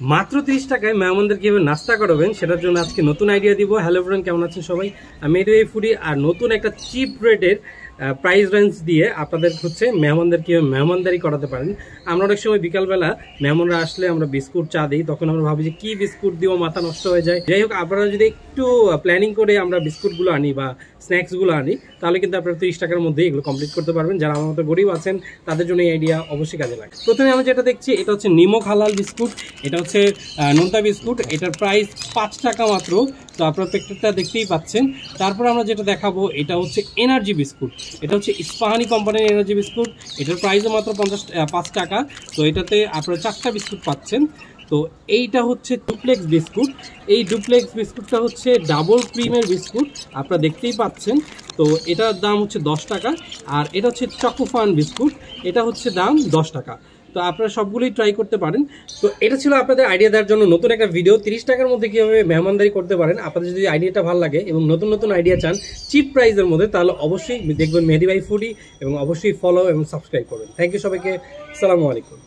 মাত্র 30 টাকায় মেহমানদের কিভাবে নাস্তা করাবেন সেটার জন্য আজকে নতুন আইডিয়া দিব। হ্যালো ফ্রেন্ড, কেমন আছেন সবাই? আমি মেহেদি ফুডি আর নতুন একটা চিপ রেটের প্রাইস রেঞ্জ দিয়ে আপনাদের হচ্ছে মেহমানদের কীভাবে মেহমানদারি করাতে পারেন। আমরা অনেক সময় বিকালবেলা মেহমানরা আসলে আমরা বিস্কুট চা দিই, তখন আমরা ভাবি যে কী বিস্কুট দিও, মাথা নষ্ট হয়ে যায়। যাই হোক, আপনারা যদি একটু প্ল্যানিং করে আমরা বিস্কুটগুলো আনি বা স্ন্যাক্সগুলো আনি, তাহলে কিন্তু আপনারা 30 টাকার মধ্যে এগুলো কমপ্লিট করতে পারবেন। যারা আমার মতো গরিব আছেন তাদের জন্য এই আইডিয়া অবশ্যই কাজে লাগে। প্রথমে আমি যেটা দেখছি এটা হচ্ছে নিমক হালাল বিস্কুট। এটা হচ্ছে নোনতা বিস্কুট, এটার প্রাইস 5 টাকা মাত্র। তো আপনারা প্যাকেটটা দেখতেই পাচ্ছেন। তারপর আমরা যেটা দেখাবো এটা হচ্ছে এনার্জি বিস্কুট। এটা হচ্ছে ইস্পাহানি কোম্পানির এনার্জি বিস্কুট। এটার প্রাইসও মাত্র 5 টাকা। তো এটাতে আপনারা 4টা বিস্কুট পাচ্ছেন। তো এইটা হচ্ছে ডুপ্লেক্স বিস্কুট। এই ডুপ্লেক্স বিস্কুটটা হচ্ছে ডাবল ক্রিমের বিস্কুট, আপনারা দেখতেই পাচ্ছেন। তো এটার দাম হচ্ছে 10 টাকা। আর এটা হচ্ছে চকোফান বিস্কুট, এটা হচ্ছে দাম 10 টাকা। তো আপনারা সবগুলোই ট্রাই করতে পারেন। তো এটা ছিল আপনাদের আইডিয়া দেওয়ার জন্য নতুন একটা ভিডিও, 30 টাকার মধ্যে কীভাবে মেহমানদারি করতে পারেন। আপনাদের যদি আইডিয়াটা ভালো লাগে এবং নতুন নতুন আইডিয়া চান চিপ প্রাইসের মধ্যে, তাহলে অবশ্যই দেখবেন মেহেদি ভাই ফুডি এবং অবশ্যই ফলো এবং সাবস্ক্রাইব করবেন। থ্যাংক ইউ সবাইকে। আসসালামু আলাইকুম।